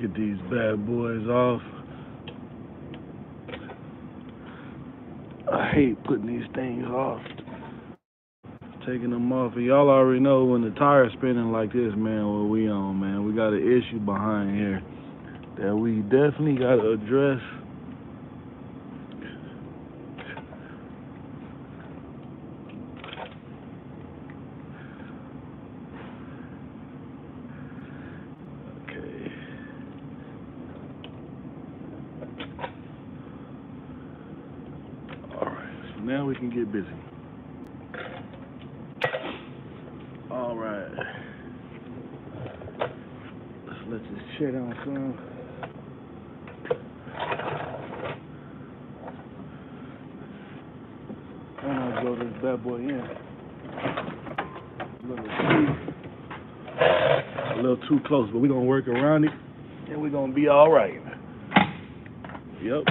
Get these bad boys off. I hate putting these things off. Taking them off. And y'all already know when the tire's spinning like this, man, what we on, man. We got an issue behind here that we definitely got to address. Okay. All right, so now we can get busy. All right. Let's let this shit down some. And I'll blow this bad boy in. A little too close, but we're gonna work around it and we're gonna be all right. Yep.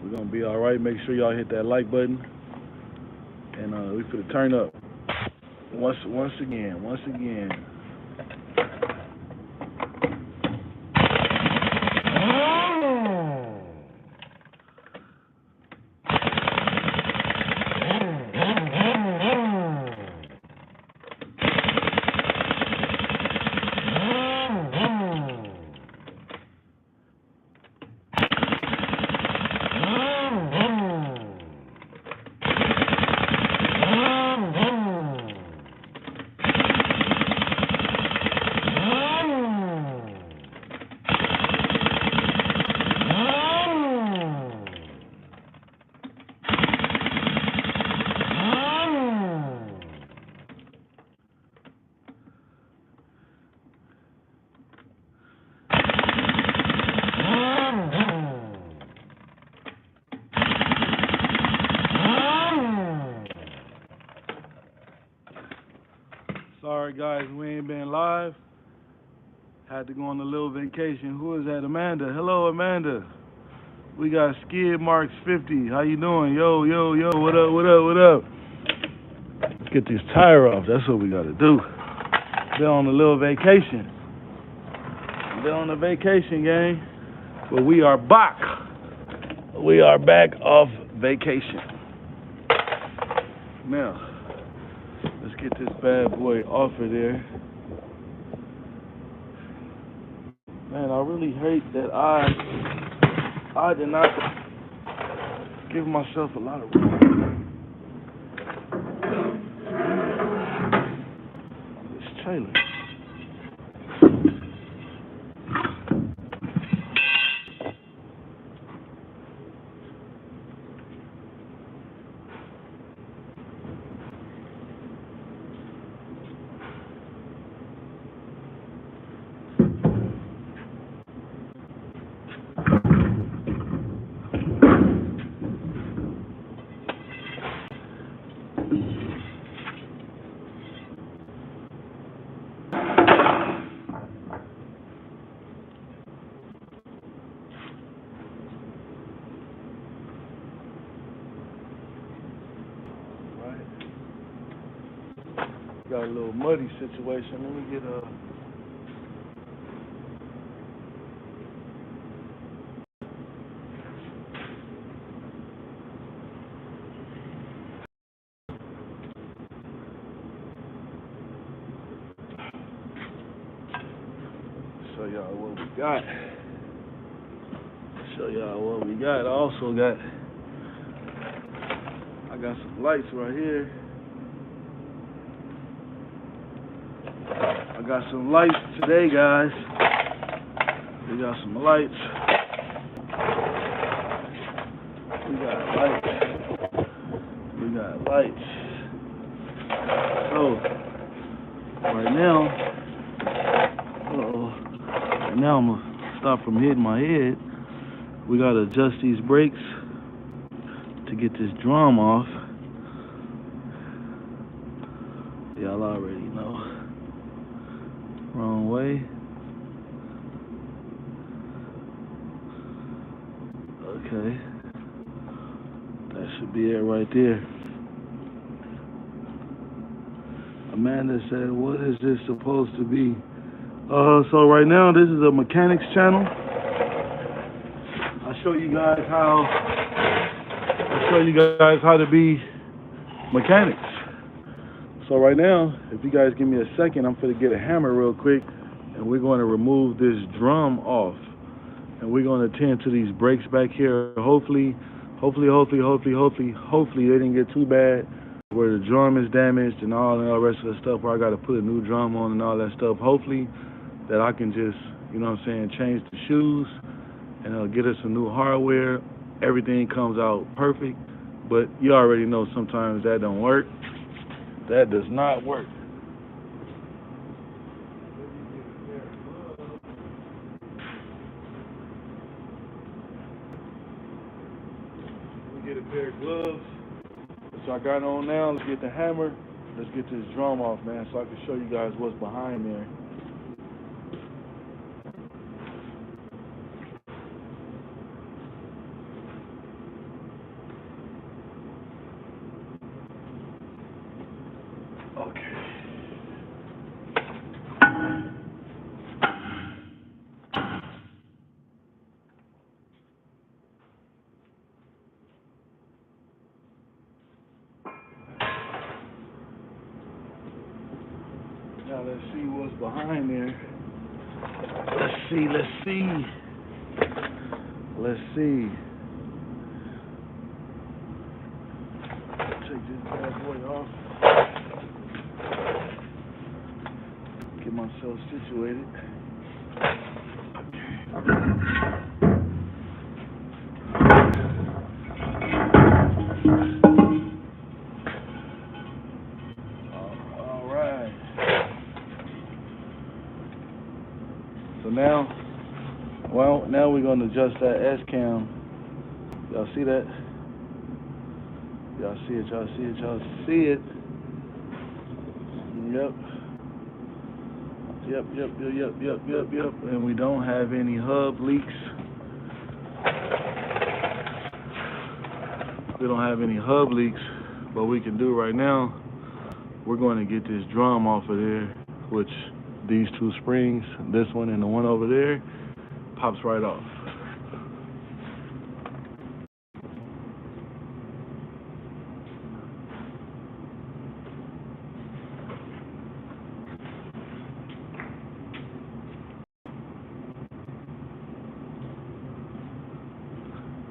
We're gonna be all right. Make sure y'all hit that like button. And we finna turn up. Once again. Sorry guys, we ain't been live. Had to go on a little vacation. Who is that? Amanda. Hello, Amanda. We got Skid Marks 50. How you doing? Yo. What up? Let's get this tire off. That's what we gotta do. Been on a little vacation. Been on a vacation, gang. But we are back. We are back off vacation. Now, let's get this bad boy off of there. Man, I really hate that I did not give myself a lot of room. This trailer. Got a little muddy situation. Let me get show y'all what we got. I got some lights right here. I got some lights today, guys. We got some lights. So, right now I'm gonna stop from hitting my head. We gotta adjust these brakes to get this drum off. Y'all already know. Wrong way. Okay. That should be it right there. Amanda said, what is this supposed to be? So right now this is a mechanics channel. I show you guys how to be mechanics. So right now, if you guys give me a second, I'm gonna get a hammer real quick, and we're going to remove this drum off, and we're going to attend to these brakes back here. Hopefully they didn't get too bad where the drum is damaged and all the rest of the stuff where I got to put a new drum on and all that stuff. Hopefully that I can just, you know what I'm saying, change the shoes and it'll get us some new hardware. Everything comes out perfect, but you already know sometimes that don't work. That does not work. Get a pair of gloves. So I got on now. Let's get the hammer. Let's get this drum off, man, so I can show you guys what's behind there. Okay. Now let's see what's behind there. Let's see. Take this bad boy off. Get myself situated. All right. So now we're going to adjust that S-cam. Y'all see that? Y'all see it. Yep. And we don't have any hub leaks. What we can do right now, we're going to get this drum off of there, which these two springs, this one and the one over there, pops right off.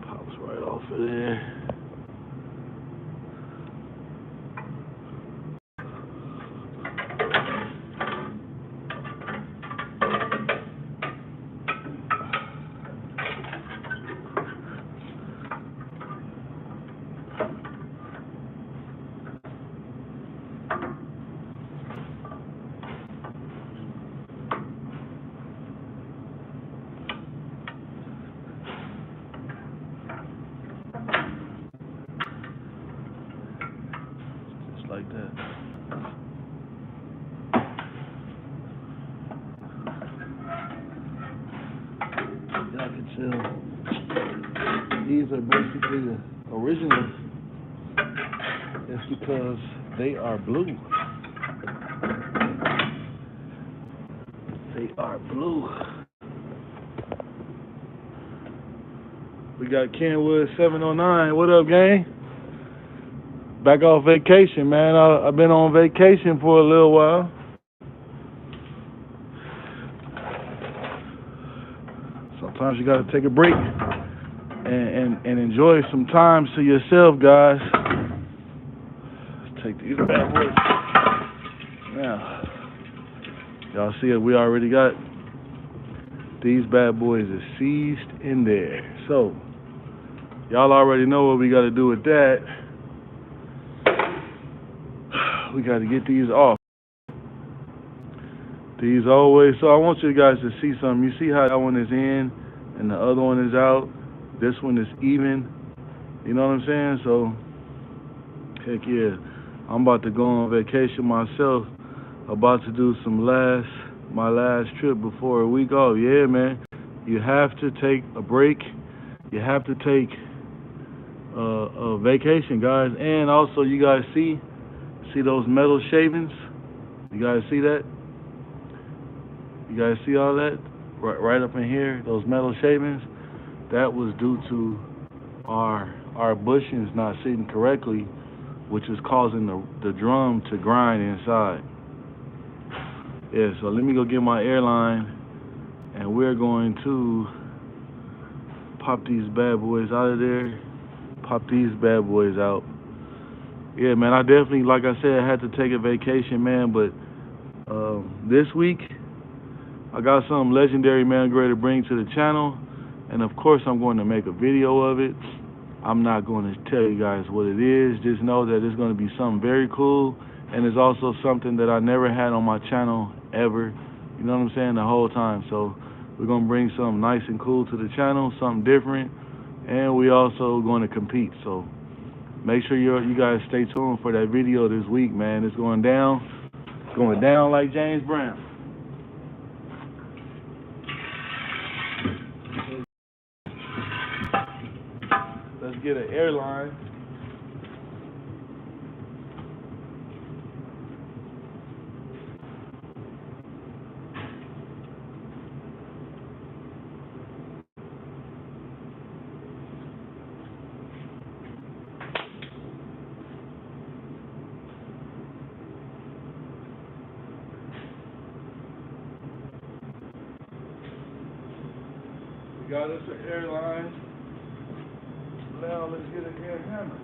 Pops right off of there. Like that. Y'all can tell these are basically the originals. It's because they are blue. We got Kenwood 709. What up, gang? Back off vacation, man. I've been on vacation for a little while. Sometimes you got to take a break and enjoy some time to yourself, guys. Let's take these bad boys. Now, y'all see it. We already got these bad boys are seized in there. So, y'all already know what we got to do with that. We got to get these off. These always, so I want you guys to see something. You see how that one is in and the other one is out? This one is even. You know what I'm saying? So, heck yeah. I'm about to go on vacation myself. About to do my last trip before a week off. Yeah, man. You have to take a break. You have to take a vacation, guys. And also, you guys see those metal shavings? You guys see that? You guys see all that? Right up in here, those metal shavings? That was due to our bushings not sitting correctly, which is causing the drum to grind inside. Yeah, so let me go get my airline, and we're going to pop these bad boys out of there. Pop these bad boys out. Yeah, man, I definitely, like I said, I had to take a vacation, man, but this week I got something legendary, man, I'm ready to bring to the channel, and of course I'm going to make a video of it. I'm not going to tell you guys what it is. Just know that it's going to be something very cool, and it's also something that I never had on my channel ever. You know what I'm saying? The whole time. So we're going to bring something nice and cool to the channel, something different, and we also going to compete. So make sure you guys stay tuned for that video this week, man. It's going down like James Brown. Let's get an airline. We got us an airline. Now let's get an air hammer.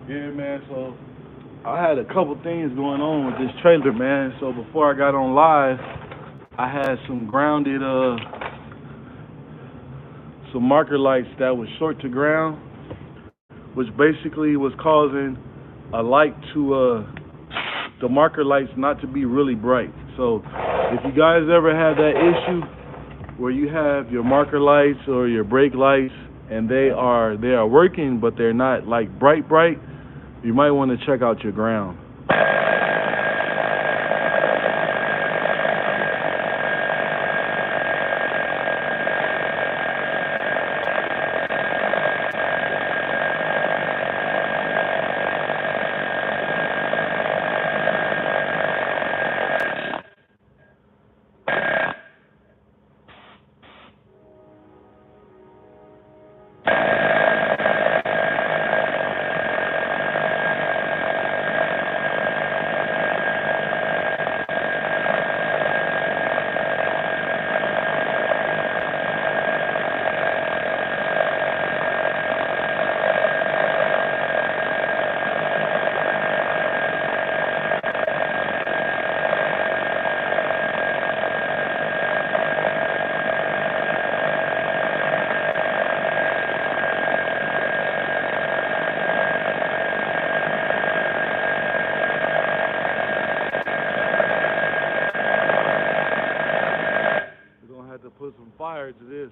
Yeah, man, so I had a couple things going on with this trailer, man. So before I got on live, I had some grounded, some marker lights that was short to ground, which basically was causing a light to, the marker lights not to be really bright. So if you guys ever have that issue where you have your marker lights or your brake lights and they are working, but they're not like bright, you might want to check out your ground. Put some fire to this.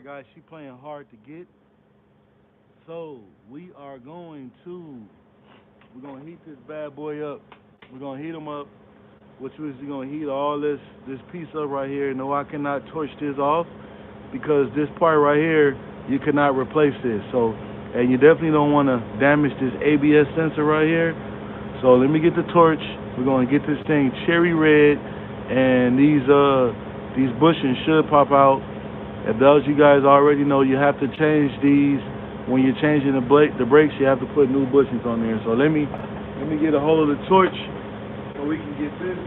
Guys, she playing hard to get, so we're going to heat this bad boy up. We're gonna heat them up, which is gonna heat all this piece up right here. No, I cannot torch this off because this part right here, you cannot replace this. So, and you definitely don't want to damage this ABS sensor right here. So let me get the torch. We're gonna get this thing cherry red, and These bushings should pop out. If those you guys already know, you have to change these when you're changing the brakes. You have to put new bushings on there. So let me get a hold of the torch so we can get this.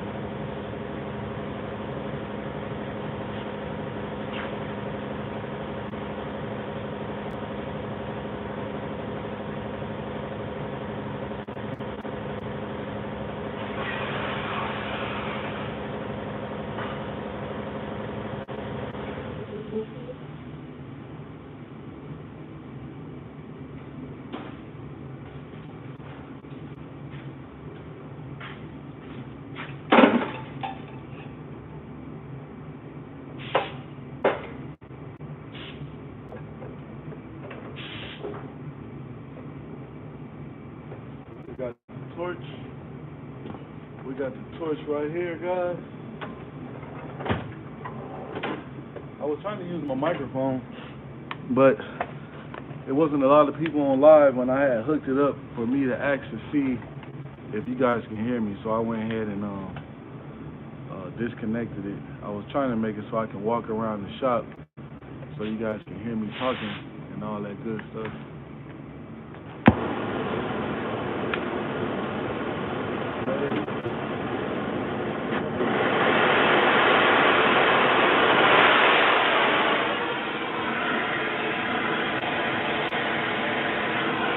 We got the torch. We got the torch right here, guys. I was trying to use my microphone, but it wasn't a lot of people on live when I had hooked it up for me to actually see if you guys can hear me. So I went ahead and disconnected it. I was trying to make it so I can walk around the shop so you guys can hear me talking and all that good stuff.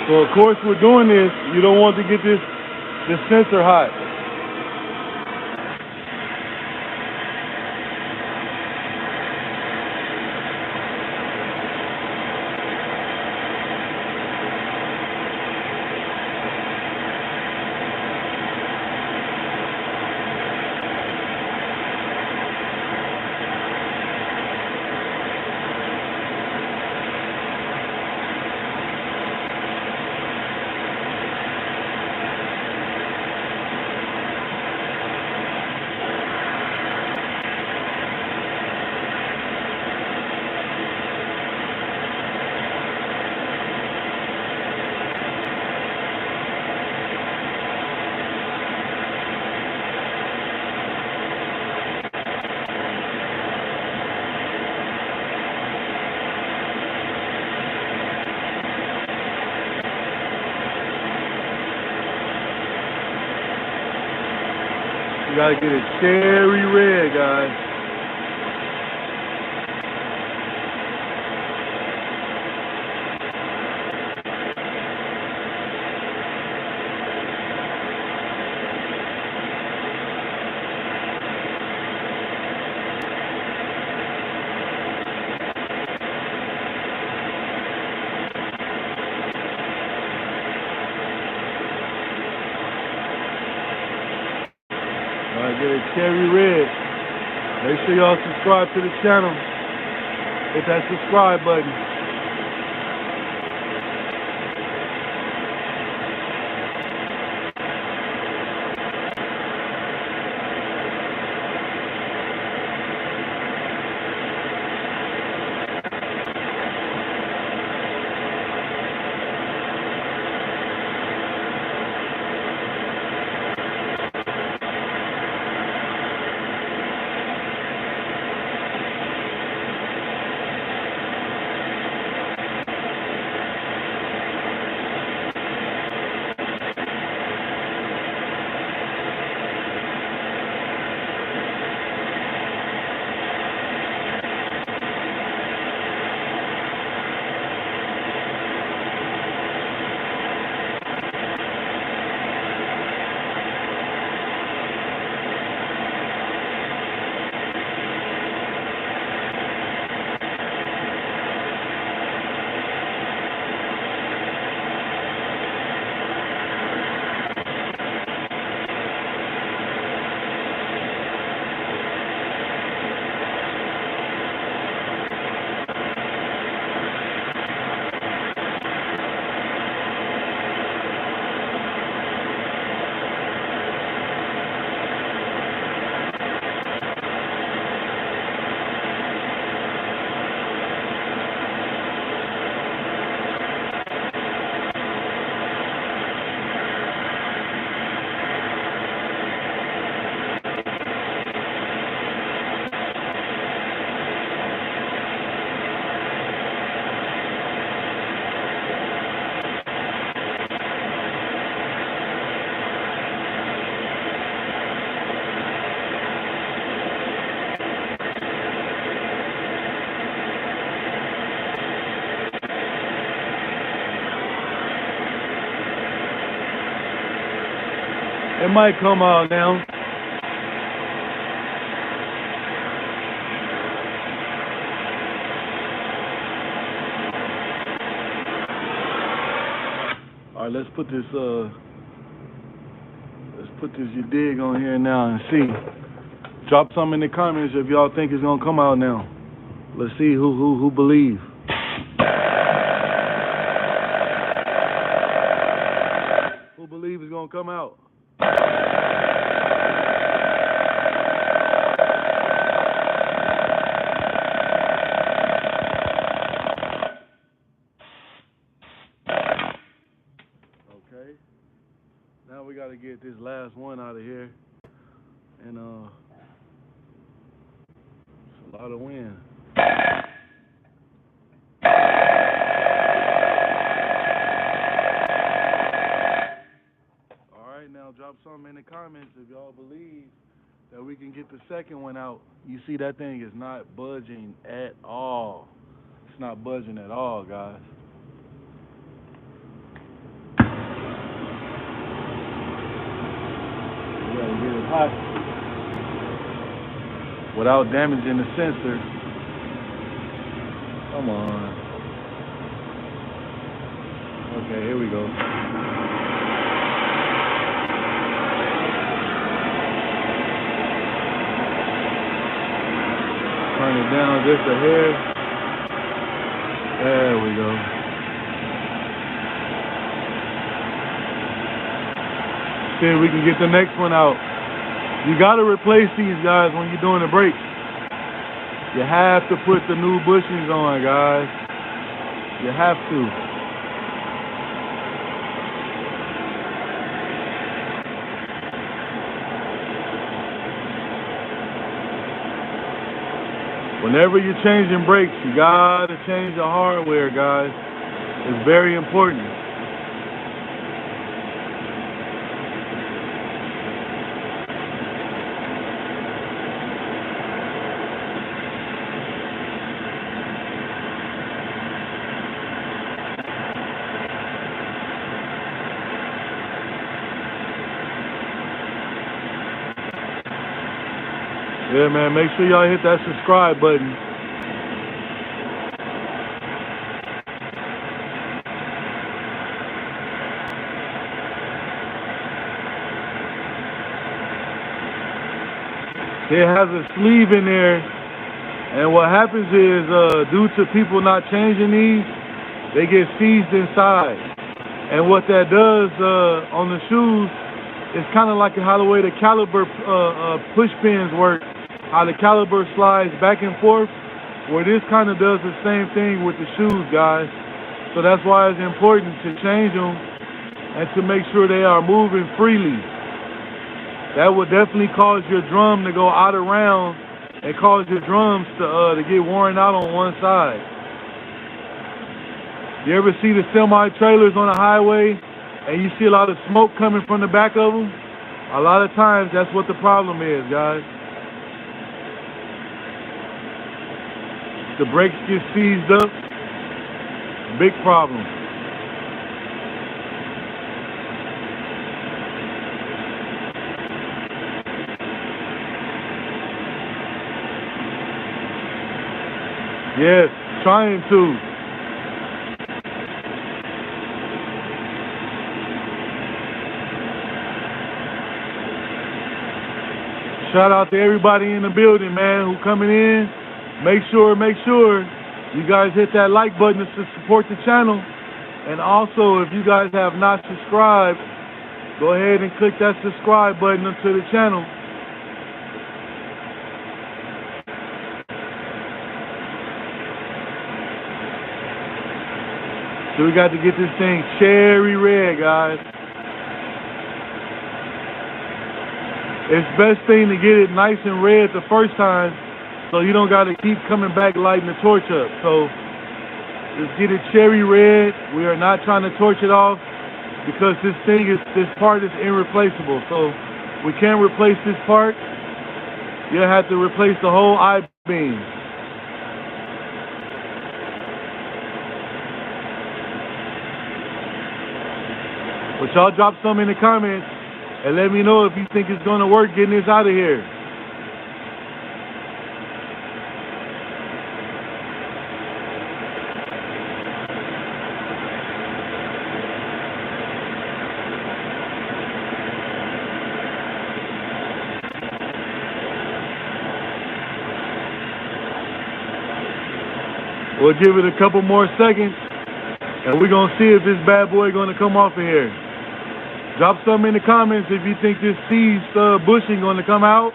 So of course we're doing this. You don't want to get this sensor hot. You gotta get it cherry red, guys. Get it cherry red. Make sure y'all subscribe to the channel. Hit that subscribe button. It might come out now. All right, let's put this you dig on here now and see. Drop some in the comments if y'all think it's gonna come out now. Let's see who believe. Who believe it's gonna come out? Okay. Now we gotta get this last one out of here. And it's a lot of wind. Alright, now drop something in the comments if y'all believe that we can get the second one out. You see that thing is not budging at all. It's not budging at all, guys. We gotta get it hot without damaging the sensor. Come on. Okay, here we go. Turn it down just a hair. There we go. See if we can get the next one out. You gotta replace these guys when you're doing the brakes. You have to put the new bushings on, guys. You have to. Whenever you're changing brakes, you gotta change the hardware, guys. It's very important. Yeah, man, make sure y'all hit that subscribe button. It has a sleeve in there, and what happens is, due to people not changing these, they get seized inside. And what that does on the shoes, it's kind of like how the way the caliper push pins work. How the caliper slides back and forth, where this kind of does the same thing with the shoes, guys. So that's why it's important to change them and to make sure they are moving freely. That would definitely cause your drum to go out of round and cause your drums to get worn out on one side. You ever see the semi-trailers on the highway and you see a lot of smoke coming from the back of them? A lot of times that's what the problem is, guys. The brakes get seized up, big problem. Yes, trying to. Shout out to everybody in the building, man, who coming in. Make sure you guys hit that like button to support the channel. And also, if you guys have not subscribed, go ahead and click that subscribe button to the channel. So we got to get this thing cherry red, guys. It's best thing to get it nice and red the first time, so you don't got to keep coming back lighting the torch up. So just get it cherry red. We are not trying to torch it off because this part is irreplaceable. So we can't replace this part. You'll have to replace the whole I-beam. But y'all drop some in the comments and let me know if you think it's going to work getting this out of here. We'll give it a couple more seconds, and we're going to see if this bad boy going to come off of here. Drop something in the comments if you think this seed bushing going to come out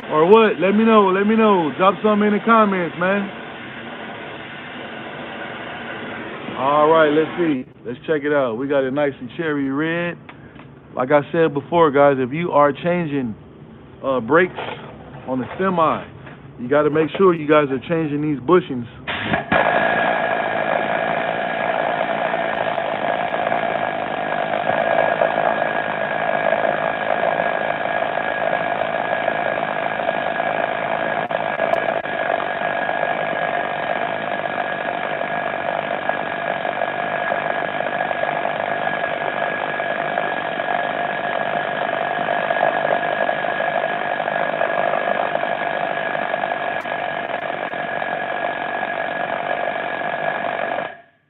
or what. Let me know. Let me know. Drop something in the comments, man. All right, let's see. Let's check it out. We got it nice and cherry red. Like I said before, guys, if you are changing brakes on the semi, you got to make sure you guys are changing these bushings.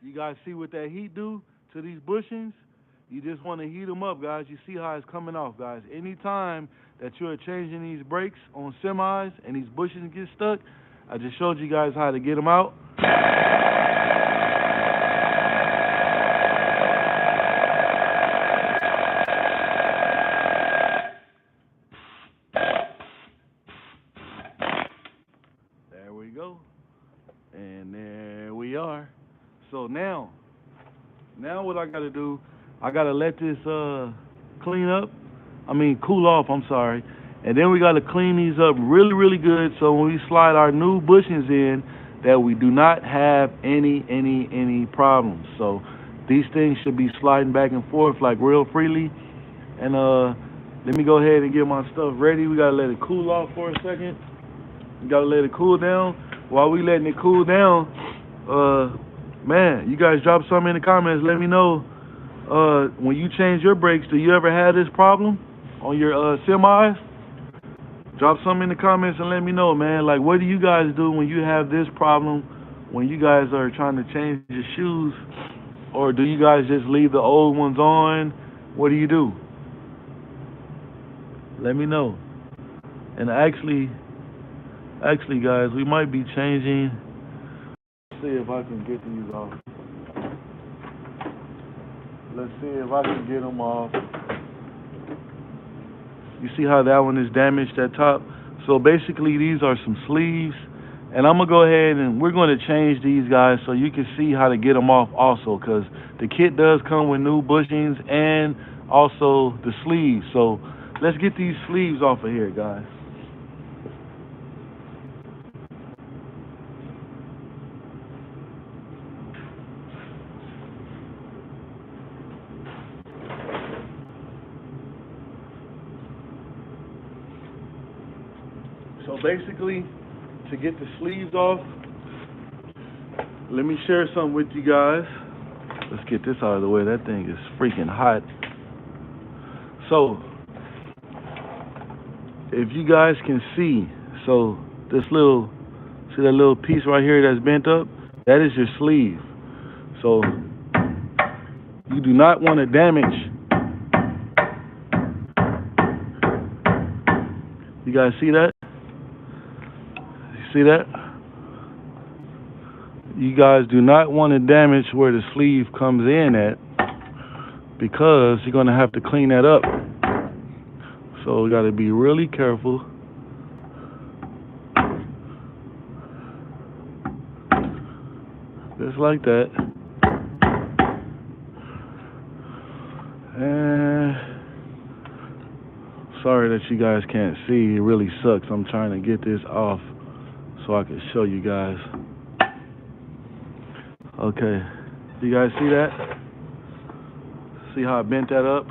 You guys see what that heat do to these bushings? You just want to heat them up, guys. You see how it's coming off, guys. Anytime that you're changing these brakes on semis and these bushings get stuck, I just showed you guys how to get them out. There we go. And there we are. So now what I got to do, I got to let this cool off, I'm sorry. And then we got to clean these up really, really good so when we slide our new bushings in, that we do not have any problems. So these things should be sliding back and forth like real freely. And let me go ahead and get my stuff ready. We got to let it cool off for a second. We got to let it cool down. While we letting it cool down, man, you guys drop something in the comments. Let me know when you change your brakes, do you ever have this problem on your semis? Drop something in the comments and let me know, man. Like, what do you guys do when you have this problem, when you guys are trying to change your shoes? Or do you guys just leave the old ones on? What do you do? Let me know. And actually, guys, we might be changing. Let's see if I can get these off. Let's see if I can get them off. You see how that one is damaged at top? So basically these are some sleeves. And I'm going to go ahead and we're going to change these, guys, so you can see how to get them off also, because the kit does come with new bushings and also the sleeves. So let's get these sleeves off of here, guys. So basically, to get the sleeves off, let me share something with you guys. Let's get this out of the way. That thing is freaking hot. So, if you guys can see, so see that little piece right here that's bent up? That is your sleeve. So, you do not want to damage. You guys see that? See that? You guys do not want to damage where the sleeve comes in at, because you're going to have to clean that up. So we got to be really careful. Just like that. And sorry that you guys can't see. It really sucks. I'm trying to get this off so I can show you guys. Okay, you guys see that? See how I bent that up?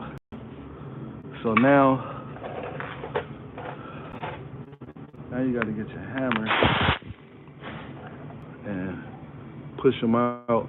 So now you got to get your hammer and push them out.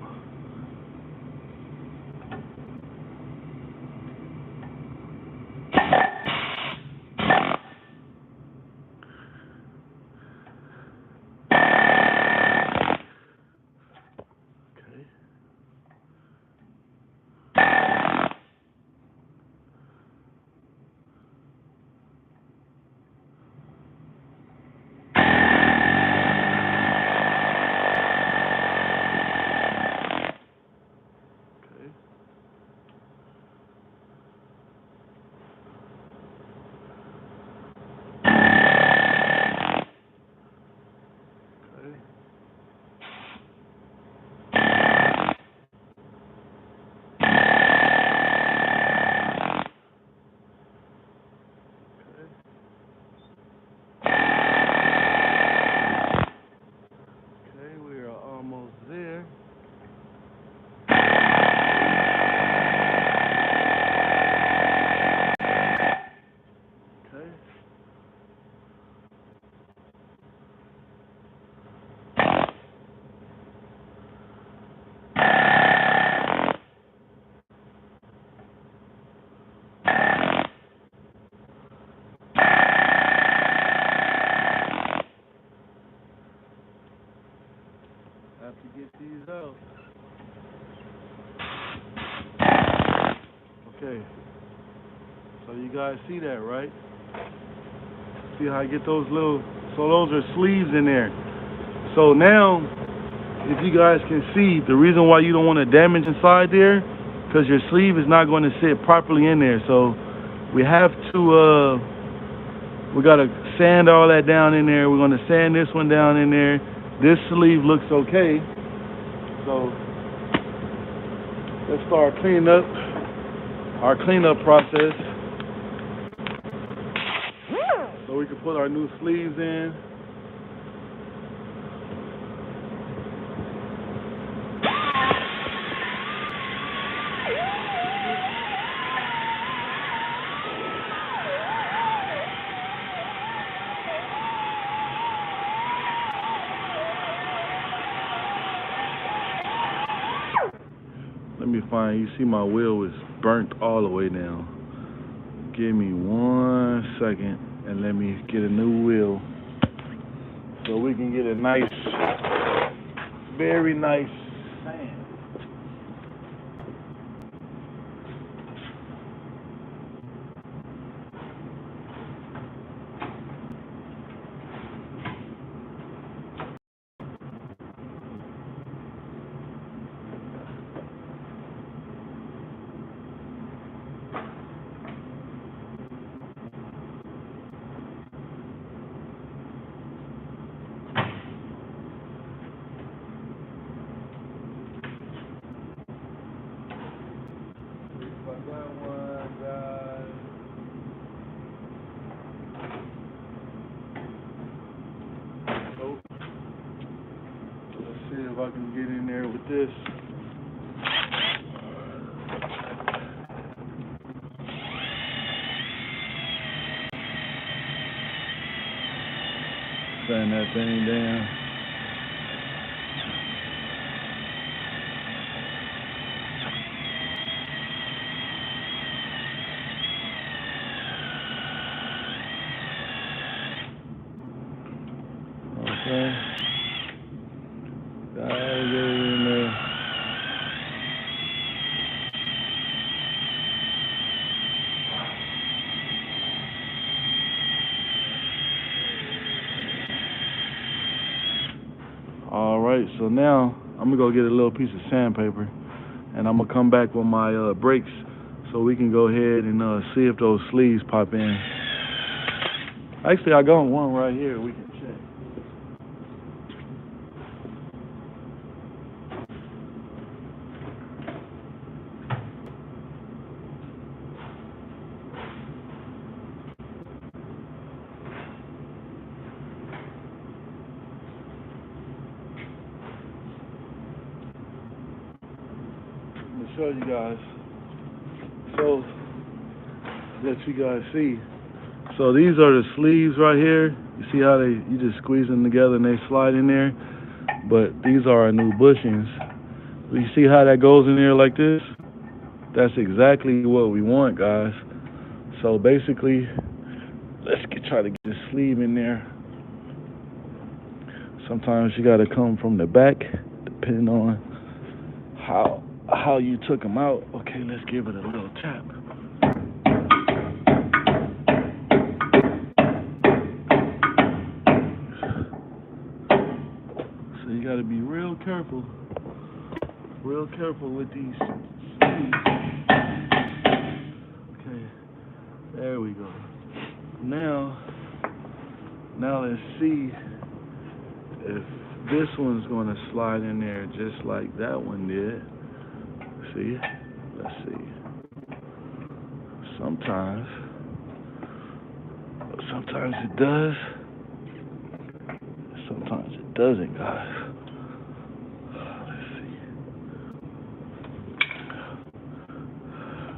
these out. Okay, so you guys see that, right? See how I get those little, so those are sleeves in there. So now, if you guys can see, the reason why you don't want to damage inside there, because your sleeve is not going to sit properly in there. So we have to, we got to sand all that down in there. We're going to sand this one down in there. This sleeve looks okay. So let's start cleaning up our cleanup process. So we can put our new sleeves in. Let me find, you see my wheel is burnt all the way down. Give me 1 second and let me get a new wheel so we can get a nice, very nice sand. Let's see if I can get in there with this. Sand that thing down. Okay. Gotta get it in there. All right, so now I'm gonna go get a little piece of sandpaper, and I'm gonna come back with my brakes so we can go ahead and see if those sleeves pop in. Actually, I got one right here. We can check. I'm gonna show you guys. So let you guys see. So these are the sleeves right here. You see how you just squeeze them together and they slide in there. But these are our new bushings. You see how that goes in there like this? That's exactly what we want, guys. So basically, let's try to get the sleeve in there. Sometimes you gotta come from the back, depending on how you took them out. Okay, let's give it a little tap. So you gotta be real careful with these sleeves. Okay, there we go. Now let's see if this one's gonna slide in there just like that one did. See? Let's see. Sometimes it does. Sometimes it doesn't, guys. Let's see.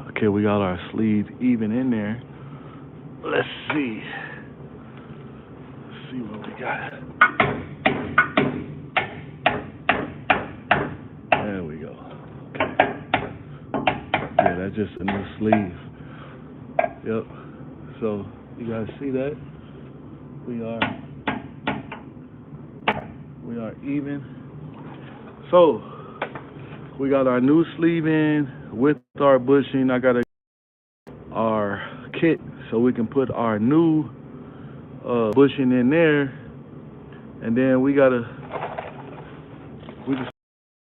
Okay, we got our sleeve even in there. Let's see. Let's see what we got. There we go. Okay. Yeah, that's just a new sleeve. Yep. So you guys see that? We are even. So we got our new sleeve in with our bushing. I got our kit so we can put our new bushing in there, and then we just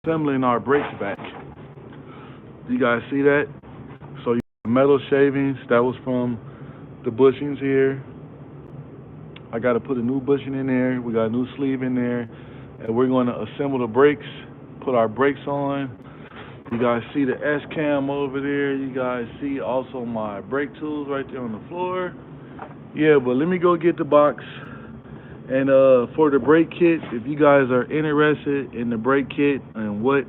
assembling our brakes back. You guys see that? So you got metal shavings that was from the bushings here. I got to put a new bushing in there. We got a new sleeve in there, and we're going to assemble the brakes, put our brakes on. You guys see the S cam over there. You guys see also my brake tools right there on the floor. Yeah, but let me go get the box. And for the brake kit, if you guys are interested in the brake kit and what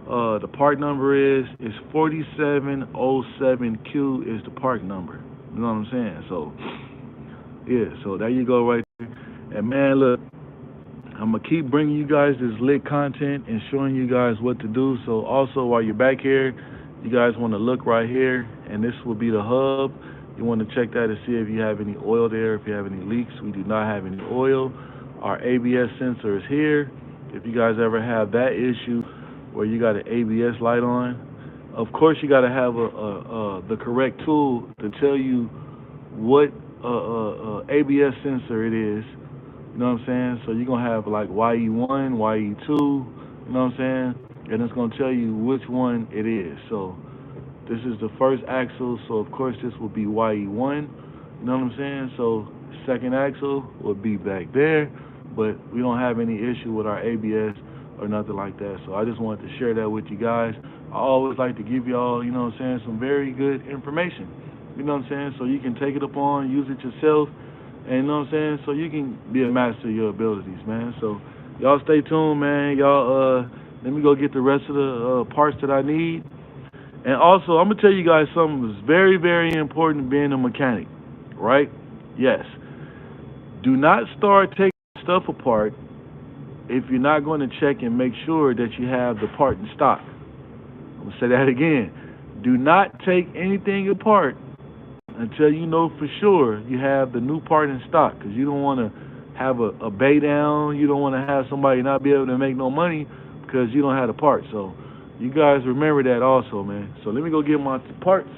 the part number is, it's 4707Q is the part number. You know what I'm saying? So yeah, so there you go right there. And man, look, I'm gonna keep bringing you guys this lit content and showing you guys what to do. So also while you're back here, you guys want to look right here, and this will be the hub. You want to check that to see if you have any oil there, if you have any leaks. We do not have any oil. Our ABS sensor is here. If you guys ever have that issue where you got an ABS light on, of course you got to have the correct tool to tell you what ABS sensor it is. You know what I'm saying? So you're going to have like YE1, YE2, you know what I'm saying? And it's going to tell you which one it is. So this is the first axle, so of course this will be YE1, you know what I'm saying? So second axle will be back there, but we don't have any issue with our ABS or nothing like that. So I just wanted to share that with you guys. I always like to give y'all, you know what I'm saying, some very good information, you know what I'm saying? So you can take it upon, use it yourself, and you know what I'm saying? So you can be a master of your abilities, man. So y'all stay tuned, man. Y'all, let me go get the rest of the parts that I need. And also, I'm going to tell you guys something that's very, very important being a mechanic, right? Yes. Do not start taking stuff apart if you're not going to check and make sure that you have the part in stock. I'm going to say that again. Do not take anything apart until you know for sure you have the new part in stock, because you don't want to have a bay down. You don't want to have somebody not be able to make no money because you don't have the part. So you guys remember that also, man. So let me go get my parts.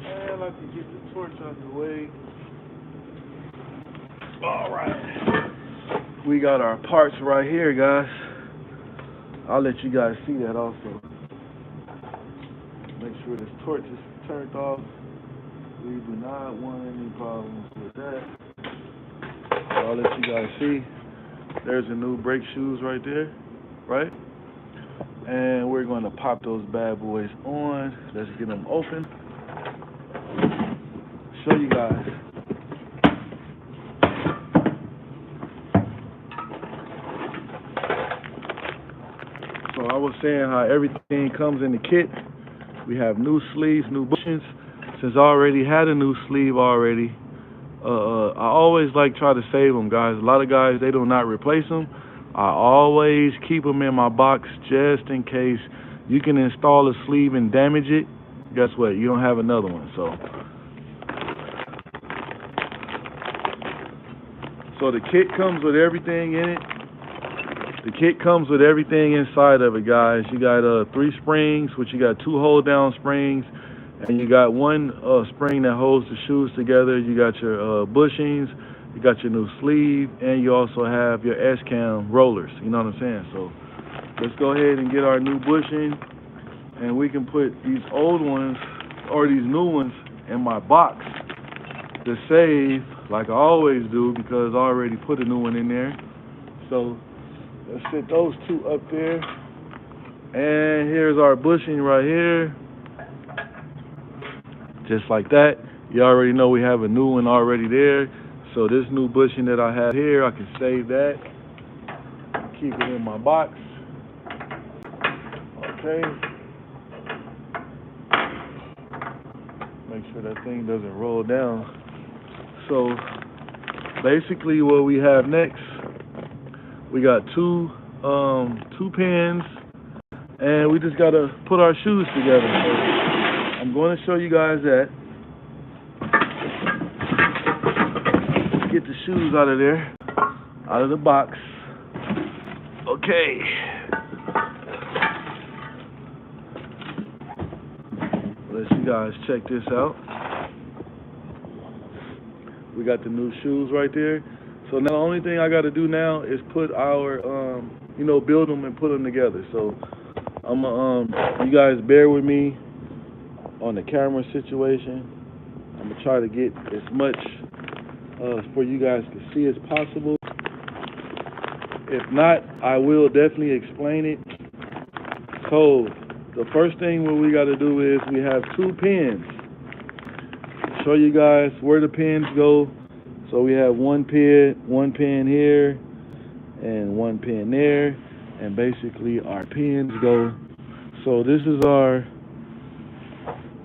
I like to get the torch out the way. All right. We got our parts right here, guys. I'll let you guys see that also. Make sure this torch is turned off. We do not want any problems with that. So I'll let you guys see. There's the new brake shoes right there, right? And we're going to pop those bad boys on. Let's get them open. Show you guys. So I was saying how everything comes in the kit. We have new sleeves, new bushings. Since I already had a new sleeve already, I always like try to save them, guys. A lot of guys, they do not replace them. I always keep them in my box just in case you can install a sleeve and damage it. Guess what? You don't have another one. So the kit comes with everything in it. The kit comes with everything inside of it, guys. You got 3 springs, which you got 2 hold down springs, and you got 1 spring that holds the shoes together. You got your bushings, you got your new sleeve, and you also have your S-cam rollers. You know what I'm saying? So let's go ahead and get our new bushing, and we can put these old ones or these new ones in my box to save, like I always do, because I already put a new one in there. So let's sit those 2 up there. And here's our bushing right here. Just like that. You already know we have a new one already there. So this new bushing that I have here, I can save that, keep it in my box. Okay. Make sure that thing doesn't roll down. So basically what we have next, we got two pins, and we just gotta put our shoes together. So I'm going to show you guys that. Let's get the shoes out of there, out of the box. Okay. Let you guys check this out. We got the new shoes right there. So now the only thing I got to do now is put our, build them and put them together. So you guys bear with me on the camera situation. I'm gonna try to get as much for you guys to see as possible. If not, I will definitely explain it. So the first thing what we got to do is we have two pins. Show you guys where the pins go. So we have one pin here, and one pin there, and basically our pins go. So this is our.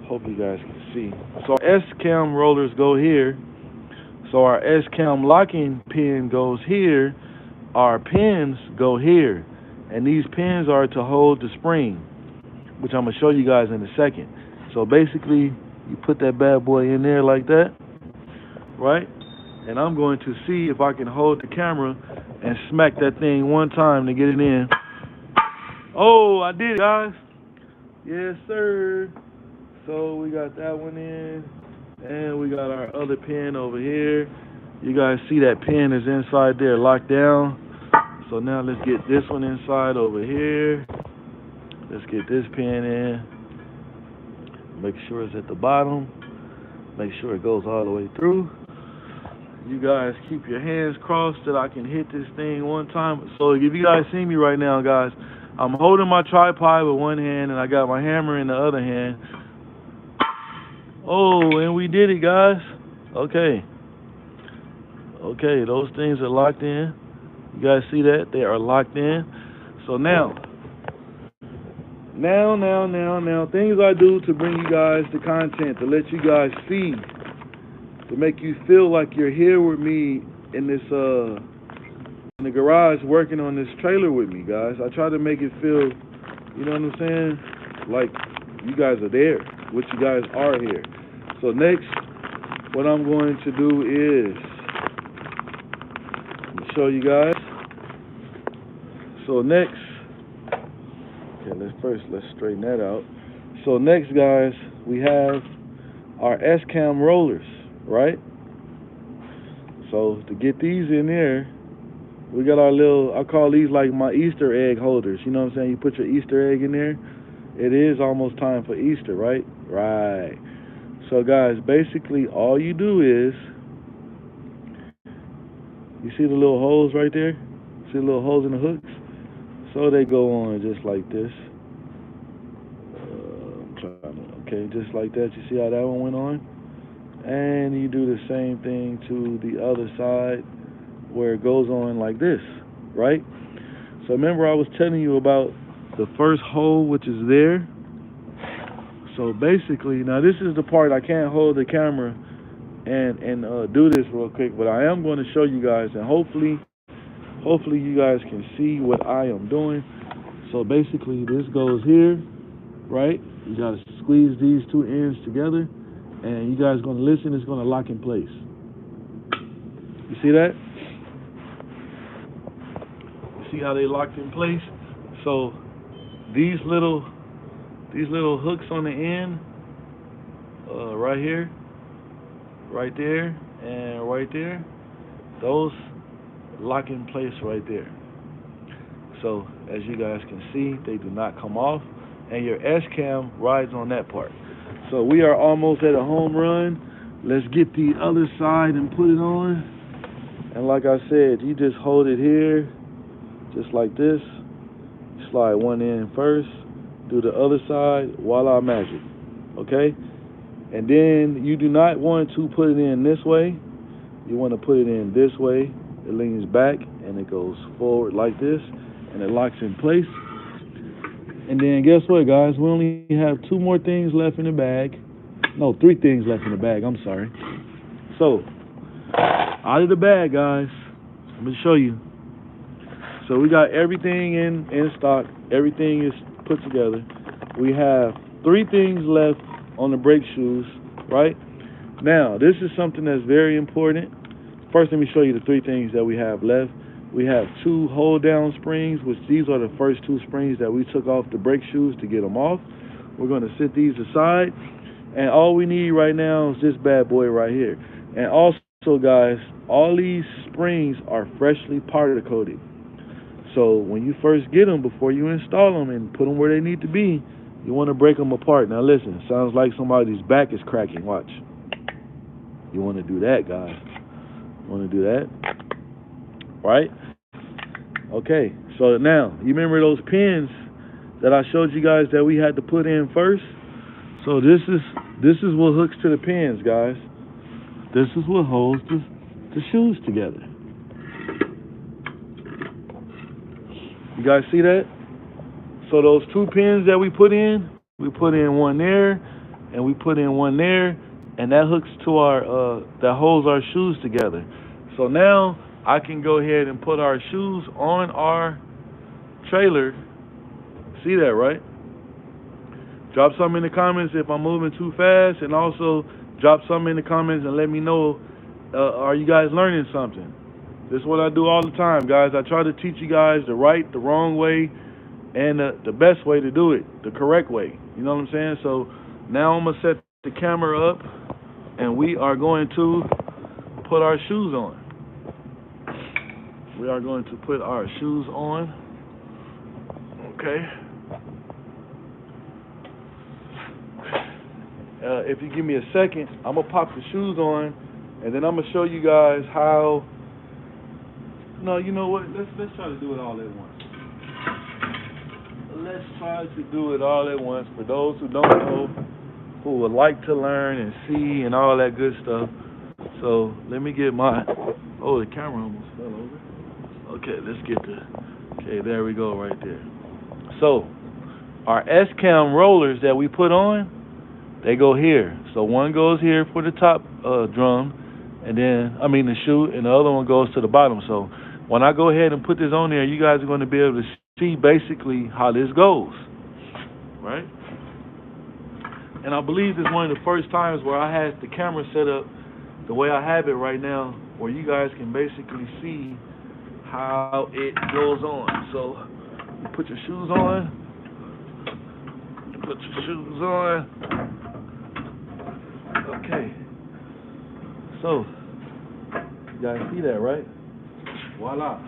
Hope you guys can see. So our S-cam rollers go here. So our S-cam locking pin goes here. Our pins go here, and these pins are to hold the spring, which I'm gonna show you guys in a second. So basically, you put that bad boy in there like that, right? And I'm going to see if I can hold the camera and smack that thing one time to get it in. Oh, I did it, guys. Yes, sir. So we got that one in, and we got our other pin over here. You guys see that pin is inside there, locked down. So now let's get this one inside over here. Let's get this pin in. Make sure it's at the bottom. Make sure it goes all the way through. You guys keep your hands crossed that I can hit this thing one time. So if you guys see me right now, guys, I'm holding my tripod with one hand and I got my hammer in the other hand. Oh, and we did it, guys. Okay. Okay, those things are locked in. You guys see that? They are locked in. So now, things I do to bring you guys the content, to let you guys see, to make you feel like you're here with me in this in the garage working on this trailer with me, guys. I try to make it feel, you know what I'm saying, like you guys are there, which you guys are here. So next, what I'm going to do is show you guys. So next, okay, let's straighten that out. So next, guys, we have our S-cam rollers, right? So to get these in there, we got our little, I call these like my Easter egg holders. You know what I'm saying? You put your Easter egg in there. It is almost time for Easter, right? Right. So guys, basically all you do is, you see the little holes right there? See the little holes in the hooks? So they go on just like this. Okay, just like that. You see how that one went on? And you do the same thing to the other side where it goes on like this, right? So remember I was telling you about the first hole, which is there. So basically, now this is the part I can't hold the camera and do this real quick, but I am going to show you guys, and hopefully you guys can see what I am doing. So basically this goes here, right? You got to squeeze these two ends together, and you guys going to listen, it's going to lock in place. You see that? You see how they locked in place? So these little hooks on the end, right here, right there, and right there, those lock in place right there. So as you guys can see, they do not come off, and your S-cam rides on that part. So we are almost at a home run. Let's get the other side and put it on. And like I said, you just hold it here, just like this. Slide one in first, do the other side, voila, magic. Okay? And then you do not want to put it in this way. You want to put it in this way. It leans back and it goes forward like this, and it locks in place. And then guess what, guys? We only have two more things left in the bag. No, three things left in the bag. I'm sorry. So, out of the bag, guys, I'm going to show you. So we got everything in stock. Everything is put together. We have three things left on the brake shoes, right? Now, this is something that's very important. First, let me show you the three things that we have left. We have two hold-down springs, which these are the first two springs that we took off the brake shoes to get them off. We're going to set these aside. And all we need right now is this bad boy right here. And also, guys, all these springs are freshly powder coated. So when you first get them, before you install them and put them where they need to be, you want to break them apart. Now listen, sounds like somebody's back is cracking. Watch. You want to do that, guys. You want to do that, right? Okay. So now you remember those pins that I showed you guys that we had to put in first. So this is what hooks to the pins, guys. This is what holds the shoes together. You guys see that? So those two pins that we put in one there, and we put in one there, and that hooks to our that holds our shoes together. So now I can go ahead and put our shoes on our trailer. See that, right? Drop something in the comments if I'm moving too fast, and also drop something in the comments and let me know, are you guys learning something? This is what I do all the time, guys. I try to teach you guys the right, the wrong way, and the best way to do it, the correct way. You know what I'm saying? So now I'm going to set the camera up, and we are going to put our shoes on. We are going to put our shoes on. Okay. If you give me a second, I'm going to pop the shoes on, and then I'm going to show you guys how. No, you know what? Let's try to do it all at once. Let's try to do it all at once. For those who don't know, who would like to learn and see and all that good stuff. So let me get my. Oh, the camera almost fell over. Okay, let's get the. Okay, there we go, right there. So our S-cam rollers that we put on, they go here. So one goes here for the top drum, and then the shoe, and the other one goes to the bottom. So when I go ahead and put this on there, you guys are going to be able to see basically how this goes, right? And I believe it's one of the first times where I had the camera set up the way I have it right now, where you guys can basically see how it goes on. So you put your shoes on. You put your shoes on. Okay. So you guys see that, right? Voila.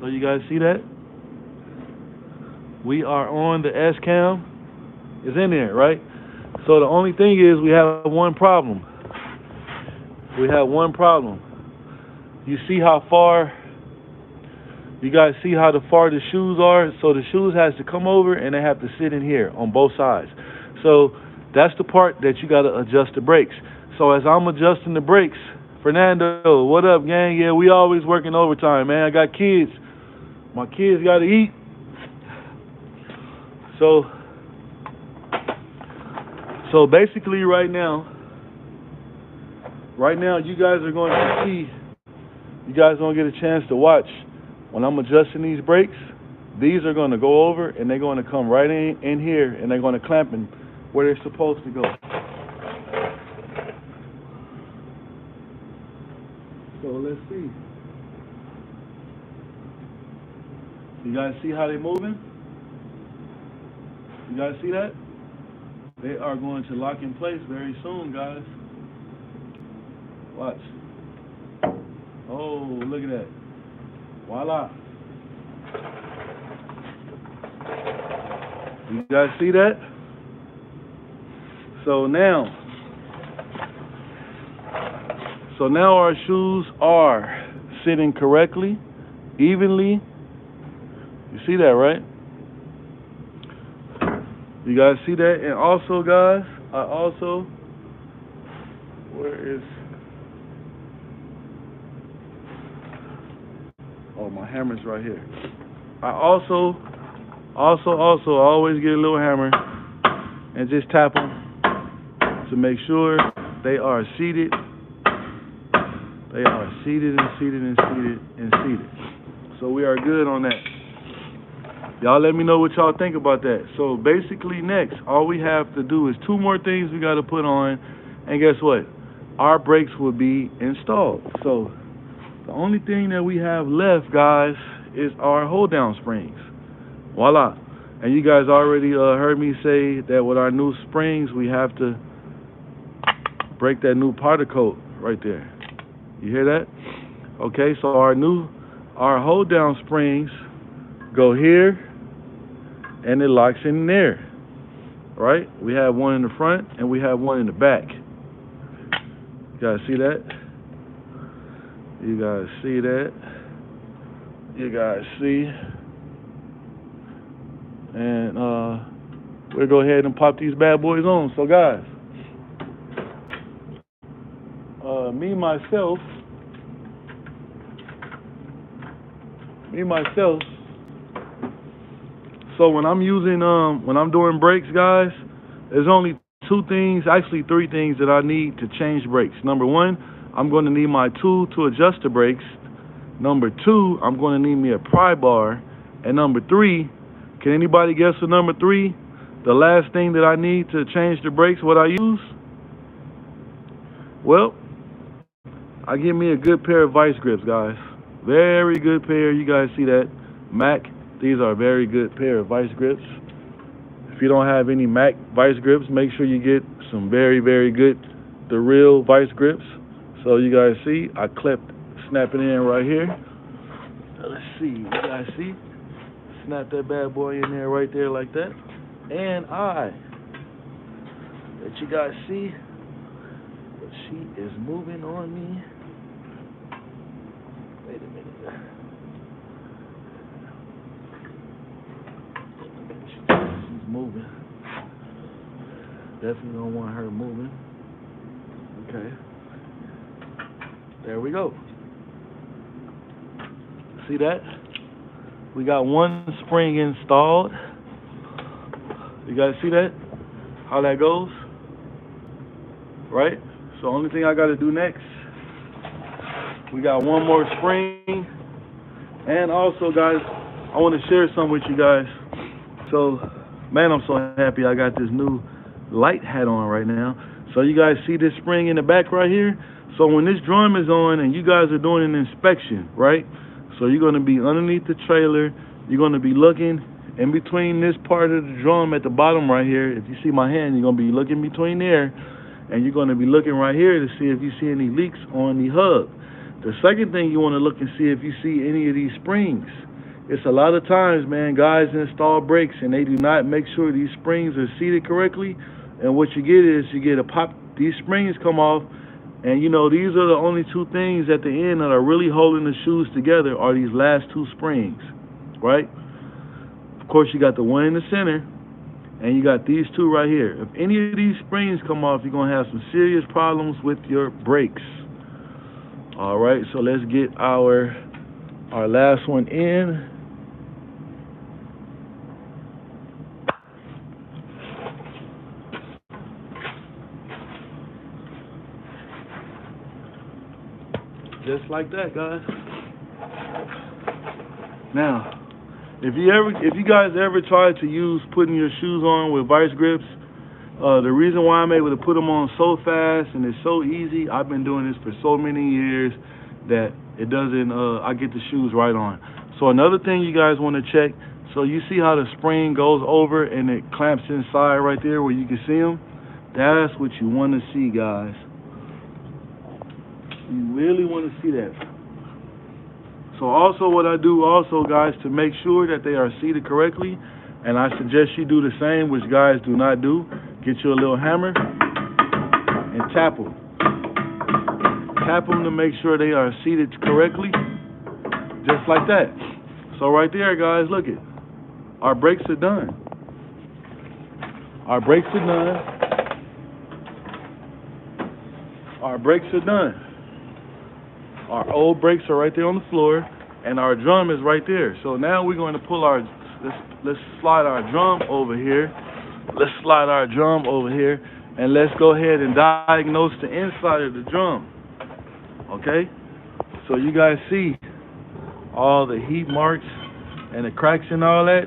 So you guys see that? We are on the S-cam. It's in there, right? So the only thing is we have one problem. We have one problem. You see how far, you guys see how far the shoes are? So the shoes has to come over and they have to sit in here on both sides. So that's the part that you got to adjust the brakes. So as I'm adjusting the brakes, Fernando, what up, gang? Yeah, we always working overtime, man. I got kids. My kids got to eat. So basically right now you guys are going to see, you guys don't get a chance to watch when I'm adjusting these brakes. These are going to go over and they're going to come right in here, and they're going to clamp in where they're supposed to go. So let's see. You guys see how they're moving? You guys see that? They are going to lock in place very soon, guys. Watch. Oh, look at that. Voila. You guys see that? So now our shoes are sitting correctly, evenly. You see that, right? You guys see that? And also, guys, I also, where is, oh, my hammer's right here. I also, I always get a little hammer and just tap them to make sure they are seated. They are seated and seated and seated and seated. So we are good on that. Y'all let me know what y'all think about that. So basically next, all we have to do is 2 more things we got to put on. And guess what? Our brakes will be installed. So the only thing that we have left, guys, is our hold down springs. Voila. And you guys already heard me say that with our new springs, we have to break that new powder coat right there. You hear that? Okay, so our hold down springs go here and it locks in there. Right? We have one in the front and we have one in the back. You guys see that? You guys see that? You guys see? And we'll go ahead and pop these bad boys on. So guys, me myself, so when I'm doing brakes, guys, there's only 2 things, actually 3 things that I need to change brakes. Number 1, I'm going to need my tool to adjust the brakes. Number 2, I'm going to need me a pry bar. And number 3, can anybody guess for number 3? The last thing that I need to change the brakes, what I use? Well, I give me a good pair of vice grips, guys. Very good pair. You guys see that? Mac. These are a very good pair of vice grips. If you don't have any Mac vice grips, make sure you get some very, very good, the real vice grips. So you guys see, I snap it in right here. Let's see. You guys see? Snap that bad boy in there right there like that. And let you guys see, but she is moving on me. Wait a minute. She's moving. Definitely don't want her moving. Okay. There we go. See that? We got 1 spring installed. You guys see that? How that goes? Right? So only thing I got to do next, we got 1 more spring. And also, guys, I want to share something with you guys. So, man, I'm so happy I got this new light hat on right now. So you guys see this spring in the back right here? So when this drum is on and you guys are doing an inspection, right? So you're going to be underneath the trailer. You're going to be looking in between this part of the drum at the bottom right here. If you see my hand, you're going to be looking between there. And you're going to be looking right here to see if you see any leaks on the hub. The second thing you want to look and see if you see any of these springs. It's a lot of times, man, guys install brakes and they do not make sure these springs are seated correctly. And what you get is you get a pop, these springs come off. And, you know, these are the only 2 things at the end that are really holding the shoes together are these last 2 springs, right? Of course, you got the one in the center, and you got these 2 right here. If any of these springs come off, you're going to have some serious problems with your brakes. All right, so let's get our last one in. Just like that, guys. Now, if you guys ever tried to use putting your shoes on with vice grips, the reason why I'm able to put them on so fast and it's so easy, I've been doing this for so many years that it doesn't, I get the shoes right on. So another thing you guys want to check, so you see how the spring goes over and it clamps inside right there where you can see them? That's what you want to see, guys. You really want to see that. So also what I do also, guys, to make sure that they are seated correctly, and I suggest you do the same, which guys do not do, get you a little hammer and tap them. Tap them to make sure they are seated correctly, just like that. So right there, guys, look it. Our brakes are done. Our brakes are done. Our brakes are done. Our old brakes are right there on the floor, and our drum is right there. So now we're going to pull our, let's slide our drum over here. Let's slide our drum over here, and let's go ahead and diagnose the inside of the drum. Okay? So you guys see all the heat marks and the cracks and all that.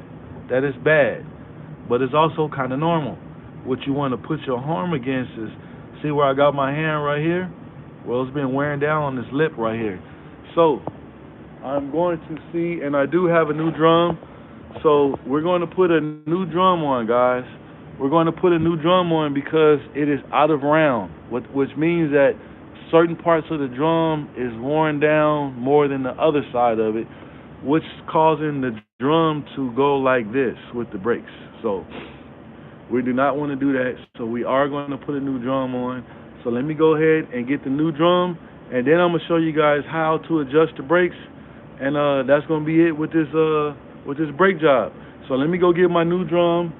That is bad, but it's also kind of normal. What you want to put your arm against is, see where I got my hand right here? Well, it's been wearing down on this lip right here. So I'm going to see, and I do have a new drum. So we're going to put a new drum on, guys. We're going to put a new drum on because it is out of round, which means that certain parts of the drum is worn down more than the other side of it, which is causing the drum to go like this with the brakes. So we do not want to do that. So we are going to put a new drum on. So let me go ahead and get the new drum, and then I'm gonna show you guys how to adjust the brakes, and that's gonna be it with this brake job. So let me go get my new drum,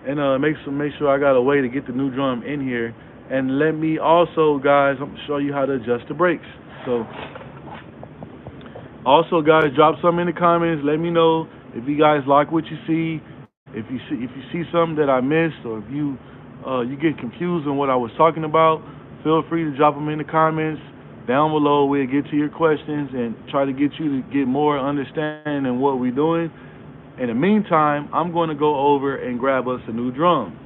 and make sure I got a way to get the new drum in here, and let me also, guys, I'm gonna show you how to adjust the brakes. So also, guys, drop something in the comments. Let me know if you guys like what you see. If you see something that I missed, or if you get confused on what I was talking about, feel free to drop them in the comments down below. We'll get to your questions and try to get you to get more understanding in what we're doing. In the meantime, I'm going to go over and grab us a new drum.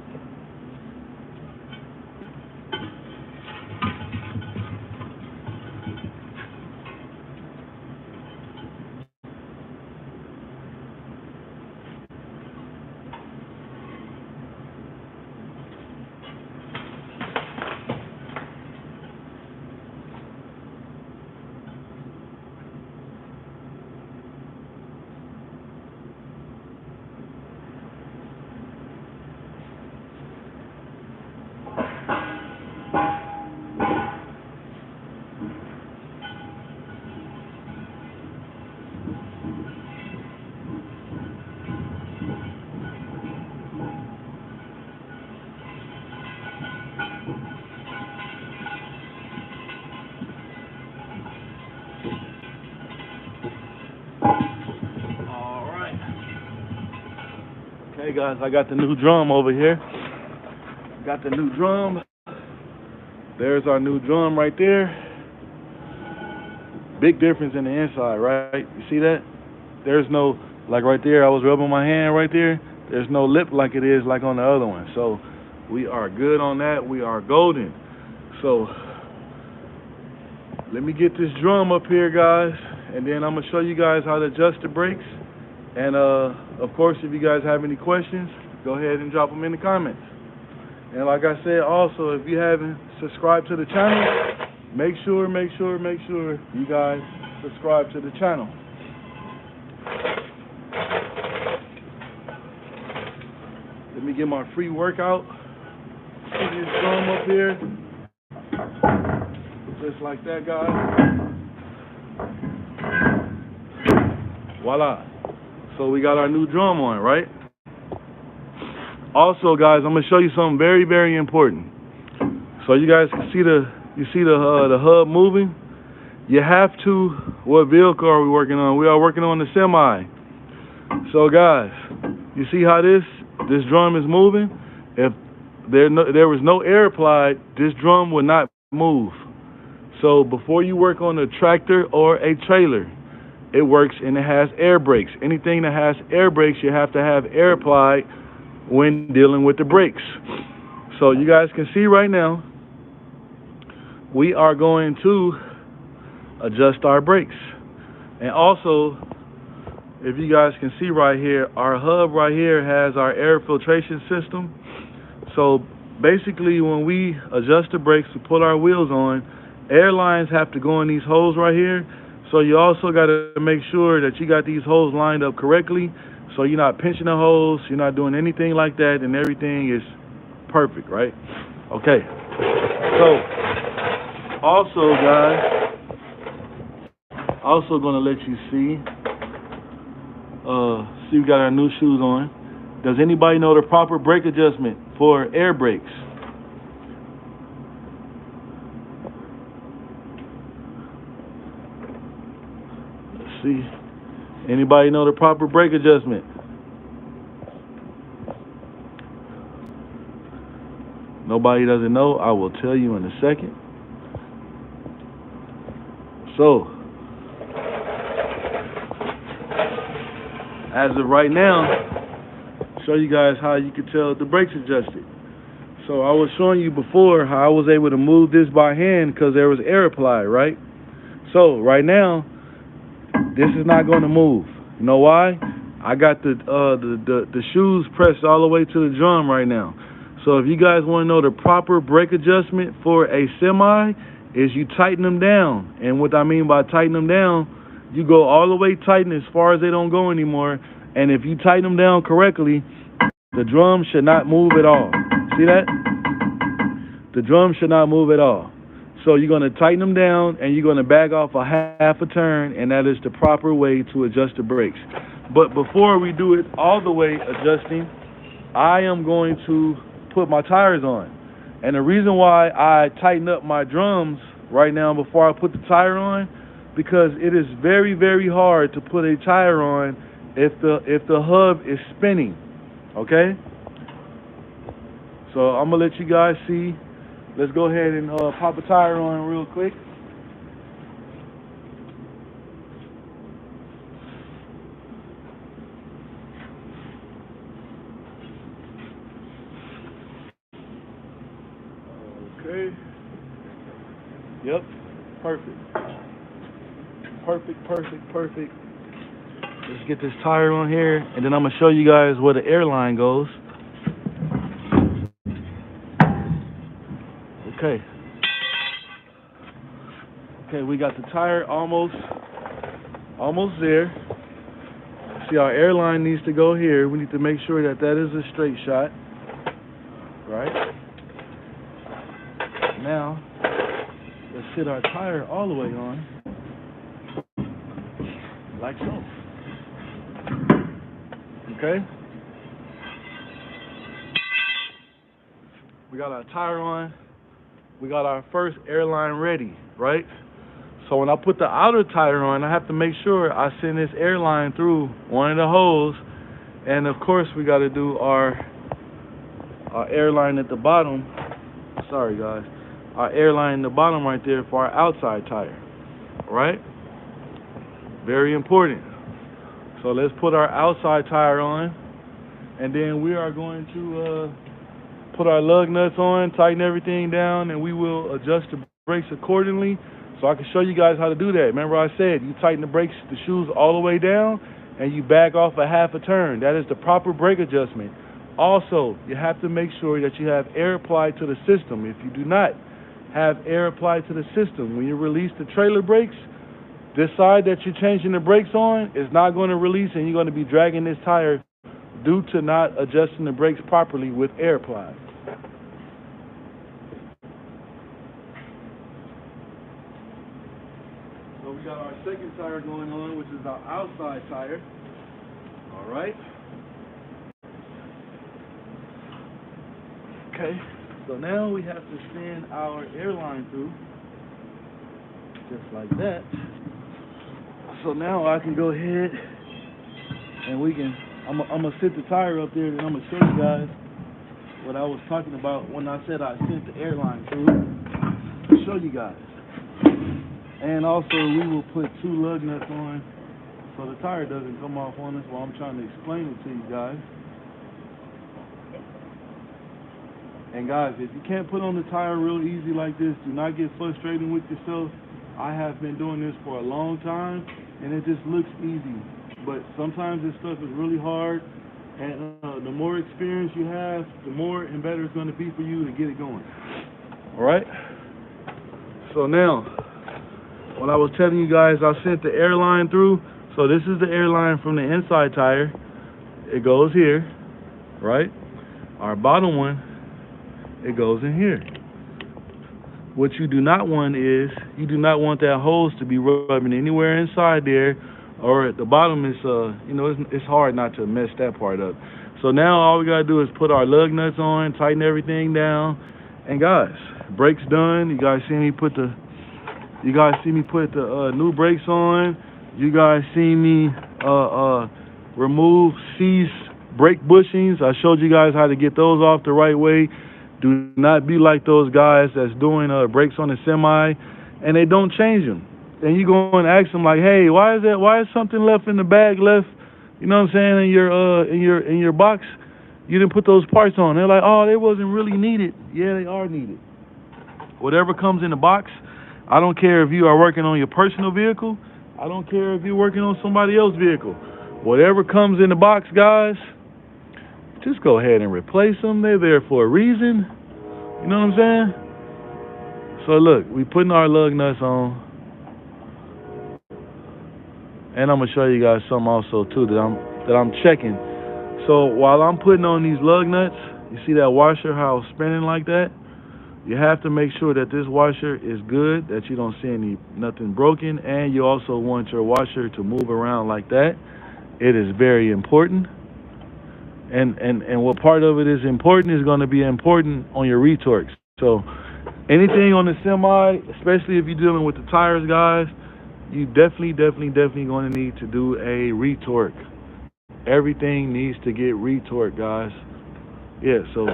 Hey guys, I got the new drum over here. Got the new drum. There's our new drum right there. Big difference in the inside, right? You see that? There's no, like right there, I was rubbing my hand right there. There's no lip like it is like on the other one. So we are good on that. We are golden. So let me get this drum up here, guys, and then I'm gonna show you guys how to adjust the brakes. And of course, if you guys have any questions, go ahead and drop them in the comments. And like I said, also, if you haven't subscribed to the channel, make sure you guys subscribe to the channel. Let me get my free workout. Put this drum up here. Just like that, guys. Voila. So we got our new drum on, right? Also, guys, I'm gonna show you something very, very important. So you guys can see the hub moving. You have to. What vehicle are we working on? We are working on the semi. So, guys, you see how this drum is moving? If there was no air applied, this drum would not move. So before you work on a tractor or a trailer, it works and it has air brakes. Anything that has air brakes, you have to have air applied when dealing with the brakes. So you guys can see right now, we are going to adjust our brakes. And also, if you guys can see right here, our hub right here has our air filtration system. So basically, when we adjust the brakes, we pull our wheels on, air lines have to go in these holes right here. So you also got to make sure that you got these holes lined up correctly, so you're not pinching the holes, you're not doing anything like that, and everything is perfect, right? Okay. So also, guys, also gonna let you see we got our new shoes on. Does anybody know the proper brake adjustment for air brakes. Let's see. Anybody know the proper brake adjustment? Nobody doesn't know. I will tell you in a second. So, as of right now, show you guys how you can tell the brakes adjusted. So I was showing you before how I was able to move this by hand because there was air applied, right? So right now, this is not going to move. You know why? I got the shoes pressed all the way to the drum right now. So if you guys want to know the proper brake adjustment for a semi, is you tighten them down. And what I mean by tighten them down, you go all the way tighten as far as they don't go anymore. And if you tighten them down correctly, the drum should not move at all. See that? The drum should not move at all. So you're going to tighten them down and you're going to back off a half a turn, and that is the proper way to adjust the brakes. But before we do it all the way adjusting, I am going to put my tires on. And the reason why I tighten up my drums right now before I put the tire on, because it is very, very hard to put a tire on if the hub is spinning. Okay? So I'm gonna let you guys see. Let's go ahead and pop a tire on real quick. Okay. Yep. Perfect. Perfect. Let's get this tire on here, and then I'm gonna show you guys where the airline goes. Okay. Okay, we got the tire almost there. See, our airline needs to go here. We need to make sure that that is a straight shot. Right? Now, let's sit our tire all the way on. Like so. Okay? We got our tire on. We got our first airline ready, right? So when I put the outer tire on, I have to make sure I send this airline through one of the holes. And of course, we got to do our airline at the bottom. Sorry, guys. Our airline in the bottom right there for our outside tire, right? Very important. So let's put our outside tire on, and then we are going to put our lug nuts on, tighten everything down, and we will adjust the brakes accordingly. So I can show you guys how to do that. Remember I said you tighten the brakes, the shoes all the way down, and you back off a half a turn. That is the proper brake adjustment. Also, you have to make sure that you have air applied to the system. If you do not have air applied to the system, when you release the trailer brakes, this side that you're changing the brakes on is not going to release, and you're going to be dragging this tire due to not adjusting the brakes properly with air applied. So we got our second tire going on, which is our outside tire. All right. Okay. So now we have to send our airline through, just like that. So now I can go ahead and I'm gonna sit the tire up there, and I'm gonna show you guys what I was talking about when I said I sent the airline through, to show you guys. And also we will put 2 lug nuts on so the tire doesn't come off on us while I'm trying to explain it to you guys. And guys, if you can't put on the tire real easy like this, do not get frustrated with yourself. I have been doing this for a long time, and it just looks easy. But sometimes this stuff is really hard, and the more experience you have, the more and better it's going to be for you to get it going. All right? So now, when I was telling you guys I sent the airline through, so this is the airline from the inside tire. It goes here, right? Our bottom one, it goes in here. What you do not want is, you do not want that hose to be rubbing anywhere inside there, or at the bottom is, it's hard not to mess that part up. So now all we gotta do is put our lug nuts on, tighten everything down, and guys, brakes done. You guys see me put the new brakes on. You guys see me remove C's brake bushings. I showed you guys how to get those off the right way. Do not be like those guys that's doing brakes on the semi and they don't change them. And you go and ask them like, hey, why is something left in the bag left? You know what I'm saying, in your box? You didn't put those parts on. They're like, oh, they wasn't really needed. Yeah, they are needed. Whatever comes in the box, I don't care if you are working on your personal vehicle. I don't care if you're working on somebody else's vehicle. Whatever comes in the box, guys, just go ahead and replace them. They're there for a reason. You know what I'm saying? So look, we putting our lug nuts on. And I'm gonna show you guys something also too that I'm checking. So while I'm putting on these lug nuts, you see that washer how it's spinning like that? You have to make sure that this washer is good, that you don't see nothing broken, and you also want your washer to move around like that. It is very important. And what part of it is important is going to be important on your retorques. So anything on the semi, especially if you're dealing with the tires, guys, you definitely going to need to do a retorque. Everything needs to get retorqued, guys. Yeah, so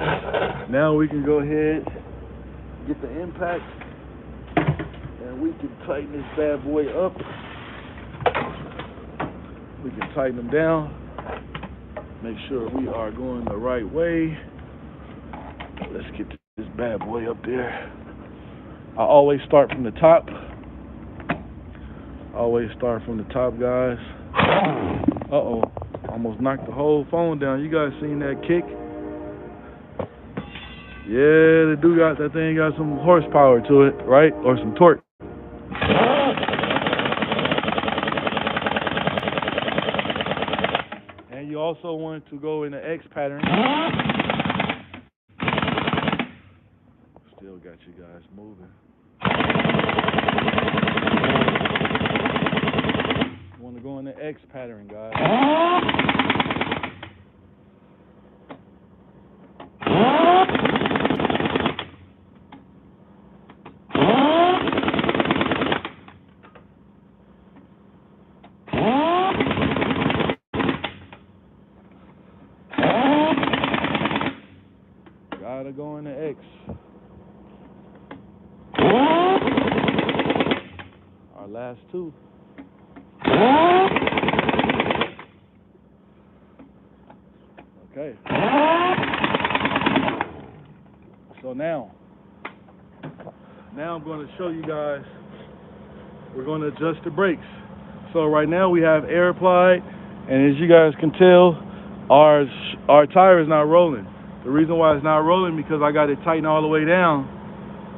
now we can go ahead, get the impact, and we can tighten this bad boy up. We can tighten them down. Make sure we are going the right way. Let's get this bad boy up there. I always start from the top. Always start from the top, guys. Uh-oh. Almost knocked the whole phone down. You guys seen that kick? Yeah, that thing got some horsepower to it, right? Or some torque. And you also want to go in the X pattern. Still got you guys moving. You want to go in the X pattern, guys. Gotta go in the X. Our last two. Okay. So now I'm going to show you guys, we're going to adjust the brakes. So right now we have air applied, and as you guys can tell, our tire is not rolling. The reason why it's not rolling because I got it tightened all the way down.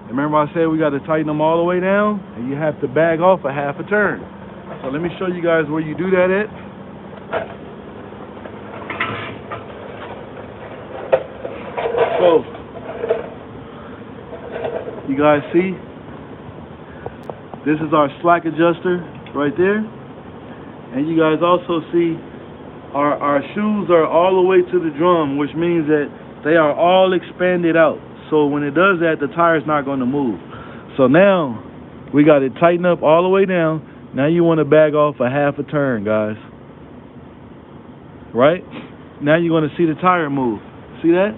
Remember I said we got to tighten them all the way down, and you have to bag off a half a turn. So let me show you guys where you do that at. So you guys see, this is our slack adjuster right there, and you guys also see our shoes are all the way to the drum, which means that they are all expanded out. So when it does that, the tire's not going to move. So now we got it tightened up all the way down. Now you want to bag off a half a turn, guys. Right? Now you're going to see the tire move. See that?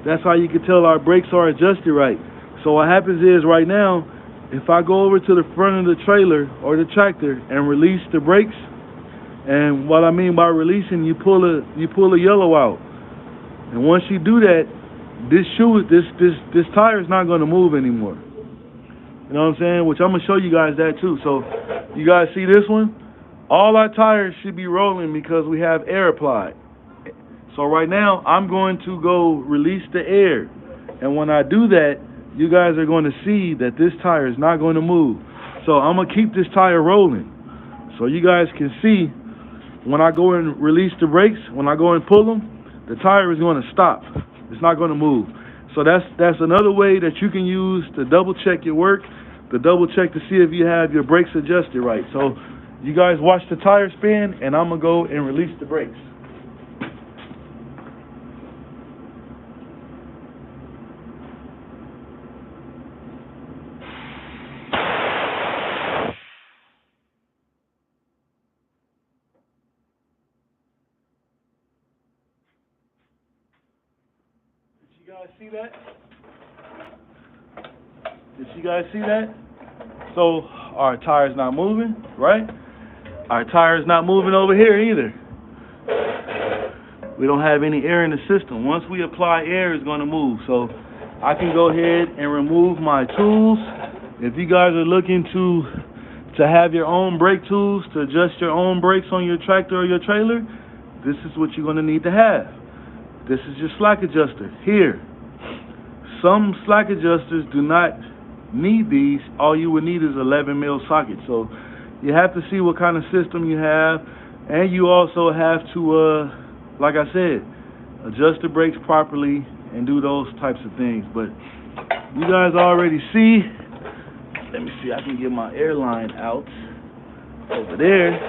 That's how you can tell our brakes are adjusted right. So what happens is right now, if I go over to the front of the trailer or the tractor and release the brakes, and what I mean by releasing, you pull a yellow out. And once you do that, this tire is not going to move anymore. You know what I'm saying? Which I'm going to show you guys that too. So you guys see this one? All our tires should be rolling because we have air applied. So right now, I'm going to go release the air. And when I do that, you guys are going to see that this tire is not going to move. So I'm going to keep this tire rolling. So you guys can see when I go and release the brakes, when I go and pull them, the tire is going to stop. It's not going to move. So that's another way that you can use to double check your work, to double check to see if you have your brakes adjusted right. So you guys watch the tire spin, and I'm going to go and release the brakes. guys see that? Did you guys see that? So our tire's not moving, right? Our tire's not moving over here either. We don't have any air in the system. Once we apply air, it's going to move. So I can go ahead and remove my tools. If you guys are looking to have your own brake tools, to adjust your own brakes on your tractor or your trailer, this is what you're going to need to have. This is your slack adjuster here. Some slack adjusters do not need these. All you would need is 11 mil socket. So you have to see what kind of system you have, and you also have to, like I said, adjust the brakes properly and do those types of things. But you guys already see. Let me see, I can get my airline out over there.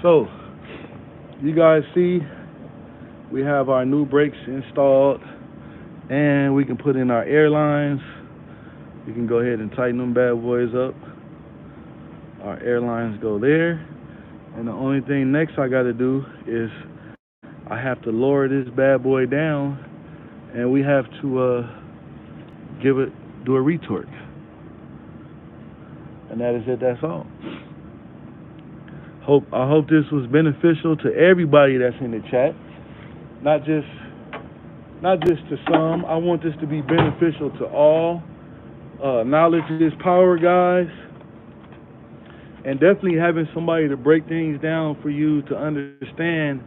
So, you guys see, we have our new brakes installed, and we can put in our airlines. You can go ahead and tighten them bad boys up. Our airlines go there, and the only thing next I got to do is I have to lower this bad boy down, and we have to do a retorque. And that is it, that's all. I hope this was beneficial to everybody that's in the chat, not just to some. I want this to be beneficial to all. Knowledge is power, guys. And definitely having somebody to break things down for you to understand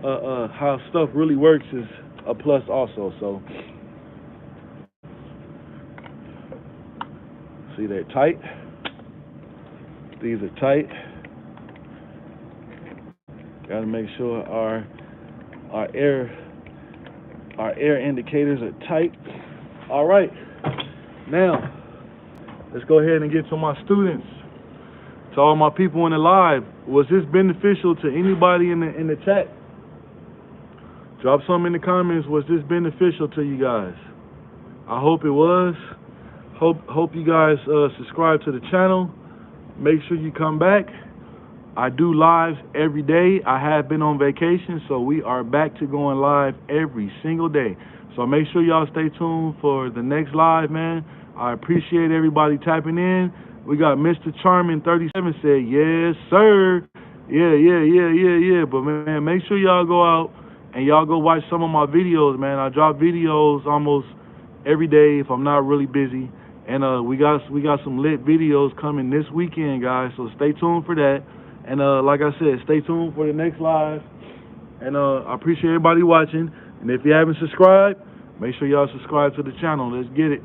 how stuff really works is a plus also. So see, they're tight. These are tight. Got to make sure our air indicators are tight. All right, now let's go ahead and get to my students. To all my people in the live, was this beneficial to anybody in the chat? Drop some in the comments. Was this beneficial to you guys? I hope it was. Hope you guys subscribe to the channel. Make sure you come back. I do lives every day. I have been on vacation, so we are back to going live every single day. So make sure y'all stay tuned for the next live, man. I appreciate everybody tapping in. We got Mr. Charming 37 said, yes, sir. Yeah. But, man, make sure y'all go out and y'all go watch some of my videos, man. I drop videos almost every day if I'm not really busy. And we got some lit videos coming this weekend, guys. So stay tuned for that. And like I said, stay tuned for the next live. And I appreciate everybody watching. And if you haven't subscribed, make sure y'all subscribe to the channel. Let's get it.